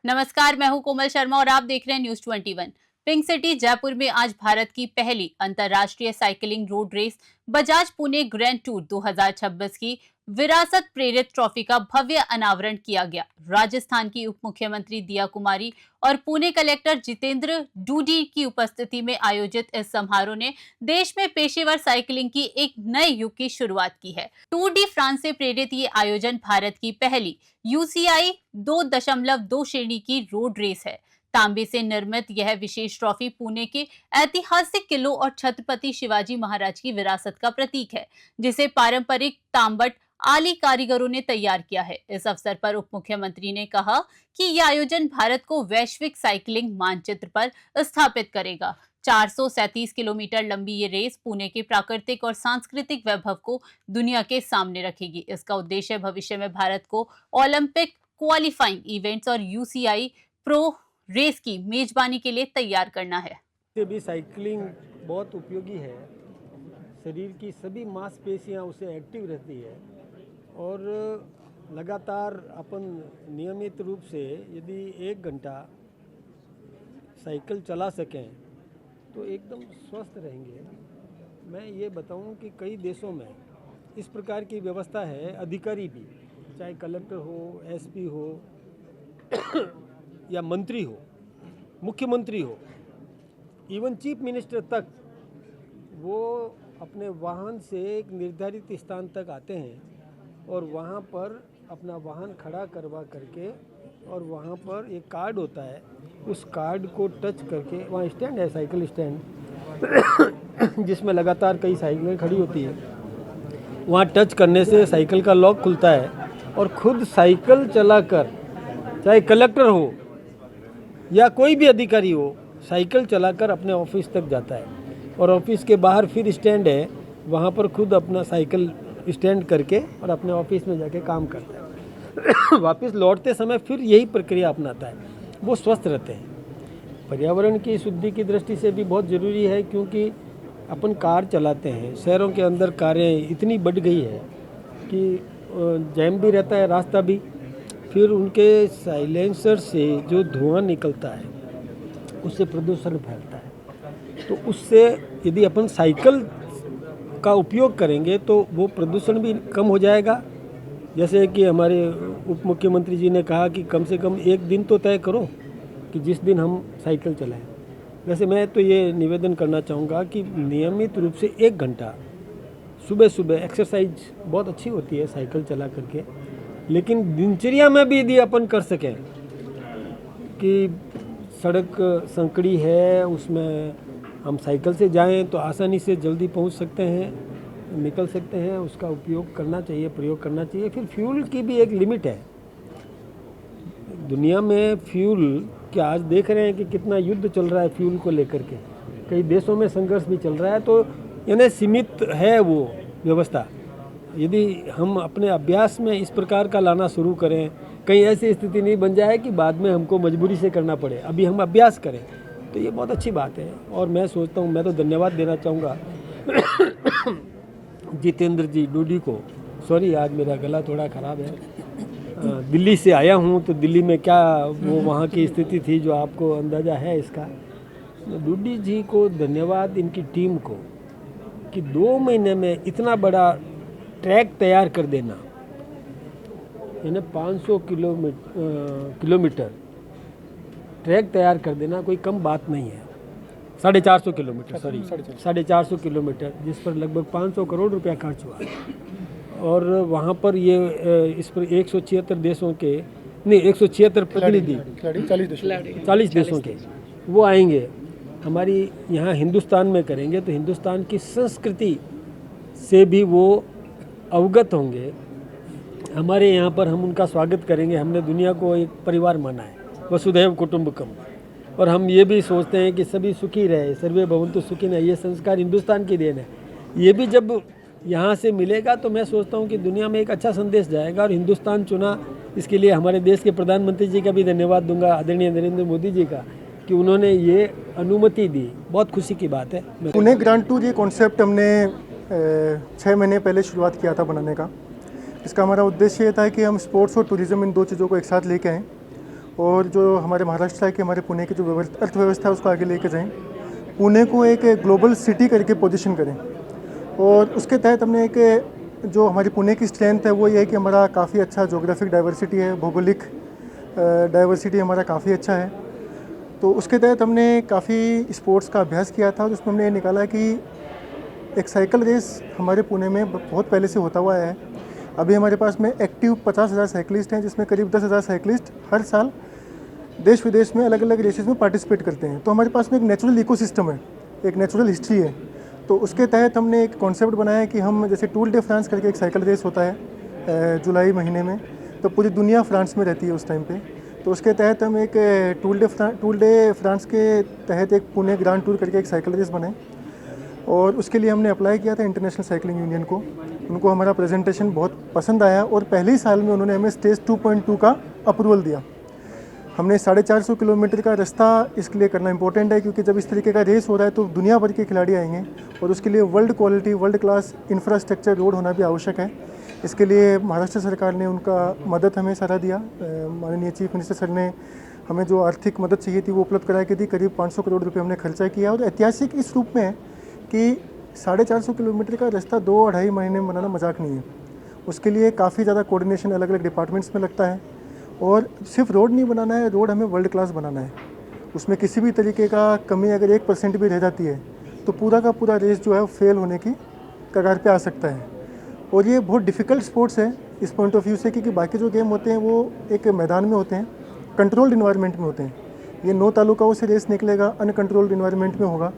नमस्कार, मैं हूं कोमल शर्मा और आप देख रहे हैं न्यूज 21। पिंक सिटी जयपुर में आज भारत की पहली अंतर्राष्ट्रीय cycling road race Bajaj Pune grand tour 2026 की विरासत प्रेरित ट्रॉफी का भव्य अनावरण किया गया। राजस्थान की उप मुख्यमंत्री दिया कुमारी और पुणे कलेक्टर जितेंद्र डूडी की उपस्थिति में आयोजित इस समारोह ने देश में पेशेवर साइकिलिंग की एक नए युग की शुरुआत की है। टूर डी फ्रांस से प्रेरित ये आयोजन भारत की पहली UCI 2.2 श्रेणी की रोड रेस है। तांबे से निर्मित यह विशेष ट्रॉफी पुणे के ऐतिहासिक किलों और छत्रपति शिवाजी महाराज की विरासत का प्रतीक है, जिसे पारंपरिक तांबट आली कारीगरों ने तैयार किया है। इस अवसर पर उप मुख्यमंत्री ने कहा कि यह आयोजन भारत को वैश्विक साइकिलिंग मानचित्र पर स्थापित करेगा। 437 किलोमीटर लंबी ये रेस पुणे के प्राकृतिक और सांस्कृतिक वैभव को दुनिया के सामने रखेगी। इसका उद्देश्य भविष्य में भारत को ओलंपिक क्वालिफाइंग इवेंट्स और UCI प्रो रेस की मेजबानी के लिए तैयार करना है। भी साइकिलिंग बहुत उपयोगी है। शरीर की सभी मांसपेशियां उससे एक्टिव रहती है और लगातार अपन नियमित रूप से यदि 1 घंटा साइकिल चला सकें तो एकदम स्वस्थ रहेंगे। मैं ये बताऊं कि कई देशों में इस प्रकार की व्यवस्था है। अधिकारी भी, चाहे कलेक्टर हो, SP हो या मंत्री हो, मुख्यमंत्री हो, इवन चीफ मिनिस्टर तक, वो अपने वाहन से एक निर्धारित स्थान तक आते हैं और वहाँ पर अपना वाहन खड़ा करवा करके, और वहाँ पर एक कार्ड होता है, उस कार्ड को टच करके, वहाँ स्टैंड है, साइकिल स्टैंड जिसमें लगातार कई साइकिलें खड़ी होती है, वहाँ टच करने से साइकिल का लॉक खुलता है और खुद साइकिल चलाकर, चाहे कलेक्टर हो या कोई भी अधिकारी हो, साइकिल चलाकर अपने ऑफिस तक जाता है। और ऑफिस के बाहर फिर स्टैंड है, वहाँ पर खुद अपना साइकिल स्टैंड करके और अपने ऑफिस में जाके काम करता है। वापस लौटते समय फिर यही प्रक्रिया अपनाता है। वो स्वस्थ रहते हैं। पर्यावरण की शुद्धि की दृष्टि से भी बहुत ज़रूरी है, क्योंकि अपन कार चलाते हैं, शहरों के अंदर कारें इतनी बढ़ गई है कि जैम भी रहता है रास्ता भी, फिर उनके साइलेंसर से जो धुआं निकलता है उससे प्रदूषण फैलता है। तो उससे यदि अपन साइकिल का उपयोग करेंगे तो वो प्रदूषण भी कम हो जाएगा। जैसे कि हमारे उप मुख्यमंत्री जी ने कहा कि कम से कम एक दिन तो तय करो कि जिस दिन हम साइकिल चलाएं। वैसे मैं तो ये निवेदन करना चाहूँगा कि नियमित रूप से 1 घंटा सुबह सुबह एक्सरसाइज बहुत अच्छी होती है साइकिल चला करके, लेकिन दिनचर्या में भी यदि अपन कर सकें कि सड़क संकड़ी है, उसमें हम साइकिल से जाएं तो आसानी से जल्दी पहुंच सकते हैं, निकल सकते हैं, उसका उपयोग करना चाहिए, प्रयोग करना चाहिए। फिर फ्यूल की भी एक लिमिट है। दुनिया में फ्यूल के आज देख रहे हैं कि कितना युद्ध चल रहा है फ्यूल को लेकर के, कई देशों में संघर्ष भी चल रहा है। तो यानी सीमित है वो व्यवस्था। यदि हम अपने अभ्यास में इस प्रकार का लाना शुरू करें, कहीं ऐसी स्थिति नहीं बन जाए कि बाद में हमको मजबूरी से करना पड़े, अभी हम अभ्यास करें, तो ये बहुत अच्छी बात है। और मैं सोचता हूँ, मैं तो धन्यवाद देना चाहूँगा जितेंद्र जी डूडी को। सॉरी, आज मेरा गला थोड़ा ख़राब है। दिल्ली से आया हूँ, तो दिल्ली में क्या वो वहाँ की स्थिति थी जो आपको अंदाज़ा है इसका। डूडी जी को धन्यवाद, इनकी टीम को, कि 2 महीने में इतना बड़ा ट्रैक तैयार कर देना, यानी 500 किलोमीटर ट्रैक तैयार कर देना कोई कम बात नहीं है। 450 किलोमीटर, सॉरी 450 किलोमीटर, जिस पर लगभग 500 करोड़ रुपया खर्च हुआ। और वहाँ पर ये इस पर 176 देशों के, नहीं 176 प्रतिनिधि, 40 देशों के वो आएंगे, हमारी यहाँ हिंदुस्तान में करेंगे, तो हिंदुस्तान की संस्कृति से भी वो अवगत होंगे। हमारे यहाँ पर हम उनका स्वागत करेंगे। हमने दुनिया को एक परिवार माना है, वसुधैव कुटुंबकम, और हम ये भी सोचते हैं कि सभी सुखी रहे, सर्वे भवन्तु सुखिनः। ये संस्कार हिंदुस्तान की देन है। ये भी जब यहाँ से मिलेगा तो मैं सोचता हूँ कि दुनिया में एक अच्छा संदेश जाएगा। और हिंदुस्तान चुना, इसके लिए हमारे देश के प्रधानमंत्री जी का भी धन्यवाद दूंगा, आदरणीय नरेंद्र मोदी जी का, कि उन्होंने ये अनुमति दी। बहुत खुशी की बात है। पुणे ग्रैंड टूर, ये कॉन्सेप्ट हमने 6 महीने पहले शुरुआत किया था बनाने का। इसका हमारा उद्देश्य ये था कि हम स्पोर्ट्स और टूरिज़्म, इन 2 चीज़ों को एक साथ लेके आएँ और जो हमारे महाराष्ट्र के हमारे पुणे की जो अर्थव्यवस्था है उसको आगे लेके जाएं, पुणे को एक ग्लोबल सिटी करके पोजीशन करें। और उसके तहत हमने एक जो हमारी पुणे की स्ट्रेंथ है वो ये है कि हमारा काफ़ी अच्छा जोग्राफिक डाइवर्सिटी है, भौगोलिक डाइवर्सिटी हमारा काफ़ी अच्छा है। तो उसके तहत हमने काफ़ी स्पोर्ट्स का अभ्यास किया था और उसमें हमने ये निकाला कि एक साइकिल रेस हमारे पुणे में बहुत पहले से होता हुआ है। अभी हमारे पास में एक्टिव 50,000 साइकिलिस्ट हैं, जिसमें करीब 10,000 साइकिलिस्ट हर साल देश विदेश में अलग अलग रेसेस में पार्टिसिपेट करते हैं। तो हमारे पास में एक नेचुरल इकोसिस्टम है, एक नेचुरल हिस्ट्री है। तो उसके तहत हमने एक कॉन्सेप्ट बनाया कि हम जैसे टूर डे फ्रांस करके एक साइकिल रेस होता है जुलाई महीने में, तो पूरी दुनिया फ्रांस में रहती है उस टाइम पे। तो उसके तहत हम एक टूर डे फ्रांस के तहत एक पुणे ग्रांड टूर करके एक साइकिल रेस बनाए और उसके लिए हमने अप्लाई किया था इंटरनेशनल साइकिलिंग यूनियन को। उनको हमारा प्रेजेंटेशन बहुत पसंद आया और पहले ही साल में उन्होंने हमें स्टेज 2.2 का अप्रूवल दिया। हमने 450 किलोमीटर का रास्ता इसके लिए करना इंपॉर्टेंट है, क्योंकि जब इस तरीके का रेस हो रहा है तो दुनिया भर के खिलाड़ी आएंगे और उसके लिए world quality, world class infrastructure road होना भी आवश्यक है। इसके लिए महाराष्ट्र सरकार ने उनका मदद हमें सारा दिया। माननीय चीफ मिनिस्टर सर ने हमें जो आर्थिक मदद चाहिए थी वो उपलब्ध करा के दी। करीब 500 करोड़ रुपये हमने खर्चा किया और ऐतिहासिक इस रूप में है कि 450 किलोमीटर का रास्ता 2-2.5 महीने में बनाना मजाक नहीं है। उसके लिए काफ़ी ज़्यादा कोऑर्डिनेशन अलग अलग डिपार्टमेंट्स में लगता है और सिर्फ रोड नहीं बनाना है, रोड हमें वर्ल्ड क्लास बनाना है। उसमें किसी भी तरीके का कमी अगर 1% भी रह जाती है तो पूरा का पूरा रेस जो है वो फेल होने की कगार पे आ सकता है। और ये बहुत डिफ़िकल्ट स्पोर्ट्स है इस पॉइंट ऑफ व्यू से, क्योंकि बाकी जो गेम होते हैं वो एक मैदान में होते हैं, कंट्रोल्ड इन्वायरमेंट में होते हैं। ये 9 तालुकाओं से रेस निकलेगा, अनकंट्रोल्ड इन्वायरमेंट में होगा।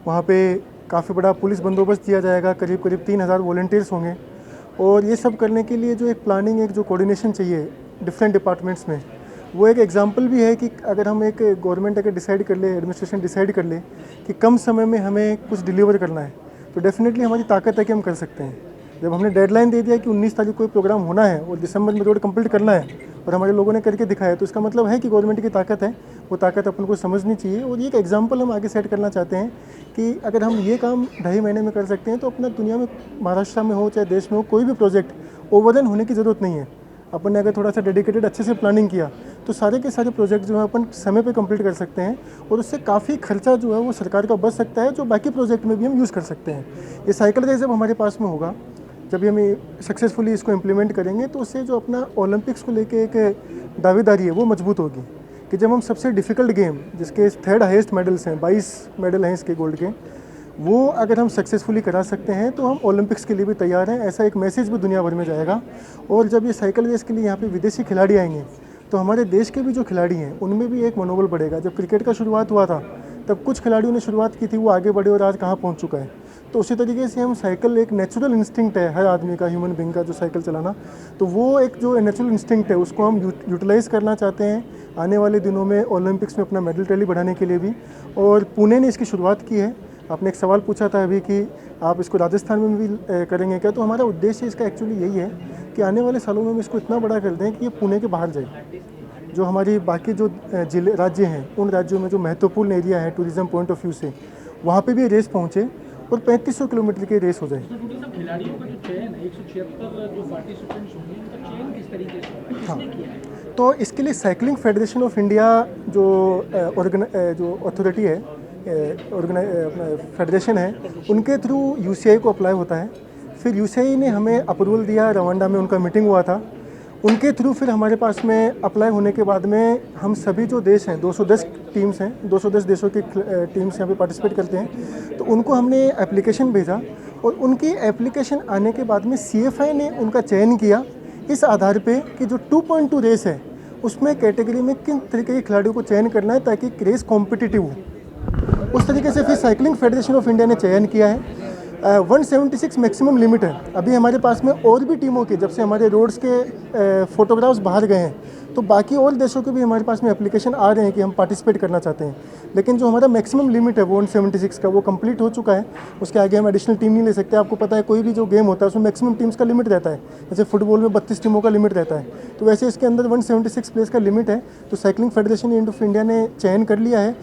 वहाँ पे काफ़ी बड़ा पुलिस बंदोबस्त दिया जाएगा, करीब करीब 3,000 वॉलंटियर्स होंगे। और ये सब करने के लिए जो एक प्लानिंग, एक जो कोऑर्डिनेशन चाहिए डिफरेंट डिपार्टमेंट्स में, वो एक एग्जांपल भी है कि अगर हम एक गवर्नमेंट अगर डिसाइड कर ले, एडमिनिस्ट्रेशन डिसाइड कर ले कि कम समय में हमें कुछ डिलीवर करना है, तो डेफिनेटली हमारी ताकत है कि हम कर सकते हैं। जब हमने डेडलाइन दे दिया कि 19 तारीख को प्रोग्राम होना है और दिसंबर में रोड कंप्लीट करना है और हमारे लोगों ने करके दिखाया, तो इसका मतलब है कि गवर्नमेंट की ताकत है। वो ताकत अपन को समझनी चाहिए और ये एक एग्जांपल हम आगे सेट करना चाहते हैं कि अगर हम ये काम 2.5 महीने में कर सकते हैं तो अपना दुनिया में, महाराष्ट्र में हो चाहे देश में हो, कोई भी प्रोजेक्ट ओवररन होने की ज़रूरत नहीं है। अपन ने अगर थोड़ा सा डेडिकेटेड अच्छे से प्लानिंग किया तो सारे के सारे प्रोजेक्ट जो है अपन समय पे कंप्लीट कर सकते हैं और उससे काफ़ी खर्चा जो है वो सरकार का बच सकता है, जो बाकी प्रोजेक्ट में भी हम यूज़ कर सकते हैं। ये साइकिल रेस जब हमारे पास में होगा, जब हम सक्सेसफुली इसको इम्प्लीमेंट करेंगे, तो उससे जो अपना ओलंपिक्स को लेके एक दावेदारी है वो मजबूत होगी कि जब हम सबसे डिफ़िकल्ट गेम, जिसके 3rd हाईएस्ट मेडल्स हैं, 22 मेडल हैं इसके गोल्ड के, वो अगर हम सक्सेसफुली करा सकते हैं तो हम ओलंपिक्स के लिए भी तैयार हैं। ऐसा एक मैसेज भी दुनिया भर में जाएगा। और जब ये साइकिल रेस के लिए यहाँ पे विदेशी खिलाड़ी आएंगे तो हमारे देश के भी जो खिलाड़ी हैं उनमें भी एक मनोबल बढ़ेगा। जब क्रिकेट का शुरुआत हुआ था तब कुछ खिलाड़ियों ने शुरुआत की थी, वो आगे बढ़े और आज कहाँ पहुँच चुका है। तो उसी तरीके से हम साइकिल, एक नेचुरल इंस्टिंक्ट है हर आदमी का, ह्यूमन बीइंग का, जो साइकिल चलाना, तो वो एक जो नेचुरल इंस्टिंक्ट है उसको हम यूटिलाइज़ करना चाहते हैं आने वाले दिनों में ओलंपिक्स में अपना मेडल टैली बढ़ाने के लिए भी। और पुणे ने इसकी शुरुआत की है। आपने एक सवाल पूछा था अभी कि आप इसको राजस्थान में भी करेंगे क्या, तो हमारा उद्देश्य इसका एक्चुअली यही है कि आने वाले सालों में हम इसको इतना बड़ा कर दें कि ये पुणे के बाहर जाए। जो हमारी बाकी जो जिले, राज्य हैं, उन राज्यों में जो महत्वपूर्ण एरिया है टूरिज्म पॉइंट ऑफ व्यू से, वहाँ पे भी रेस पहुँचे और 3500 किलोमीटर की रेस हो जाए। खिलाड़ियों का जो चयन है, 176 जो पार्टिसिपेंट्स होंगे, उनका चयन किस तरीके से होगा, किसने किया है? तो इसके लिए साइकिलिंग फेडरेशन ऑफ इंडिया जो अथॉरिटी है, फेडरेशन है, उनके थ्रू यूसीआई को अप्लाई होता है। फिर यूसीआई ने हमें अप्रूवल दिया, रवांडा में उनका मीटिंग हुआ था, उनके थ्रू फिर हमारे पास में अप्लाई होने के बाद में हम सभी जो देश हैं, 210 टीम्स हैं, 210 देशों की टीम्स यहाँ पे पार्टिसिपेट करते हैं, तो उनको हमने एप्लीकेशन भेजा और उनकी एप्लीकेशन आने के बाद में सीएफआई ने उनका चयन किया इस आधार पे कि जो 2.2 रेस है उसमें कैटेगरी में किन तरीके के खिलाड़ियों को चयन करना है ताकि रेस कॉम्पिटिटिव हो। उस तरीके से फिर साइकिलिंग फेडरेशन ऑफ इंडिया ने चयन किया है। 176 मैक्सिमम लिमिट है। अभी हमारे पास में और भी टीमों के, जब से हमारे रोड्स के फोटोग्राफ्स बाहर गए हैं, तो बाकी और देशों के भी हमारे पास में एप्लीकेशन आ रहे हैं कि हम पार्टिसिपेट करना चाहते हैं। लेकिन जो हमारा मैक्सिमम लिमिट है वो 176 का, वो कंप्लीट हो चुका है। उसके आगे हम एडिशनल टीम नहीं ले सकते। आपको पता है कोई भी जो गेम होता है उसमें मैक्सिमम टीम्स का लिमिट रहता है। जैसे फुटबॉल में 32 टीमों का लिमिट रहता है, तो वैसे इसके अंदर 176 प्लेस का लिमिट है। तो साइकिलिंग फेडरेशन ऑफ इंडिया ने चयन कर लिया है।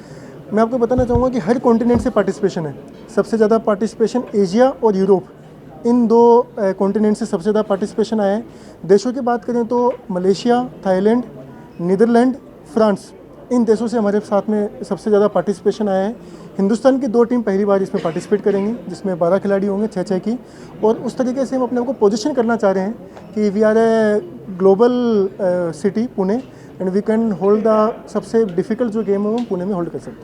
मैं आपको बताना चाहूँगा कि हर कॉन्टिनेंट से पार्टिसिपेशन है। सबसे ज़्यादा पार्टिसिपेशन एशिया और यूरोप, इन 2 कॉन्टिनेंट से सबसे ज़्यादा पार्टिसिपेशन आया है। देशों की बात करें तो मलेशिया, थाईलैंड, नीदरलैंड, फ्रांस, इन देशों से हमारे साथ में सबसे ज़्यादा पार्टिसिपेशन आया है। हिंदुस्तान की 2 टीम पहली बार इसमें पार्टिसिपेट करेंगी, जिसमें 12 खिलाड़ी होंगे, 6-6 की, और उस तरीके से हम अपने आप को पोजीशन करना चाह रहे हैं कि we are a global city Pune, and we can hold the सबसे डिफिकल्ट जो गेम है वो हम पुणे में होल्ड कर सकते हैं।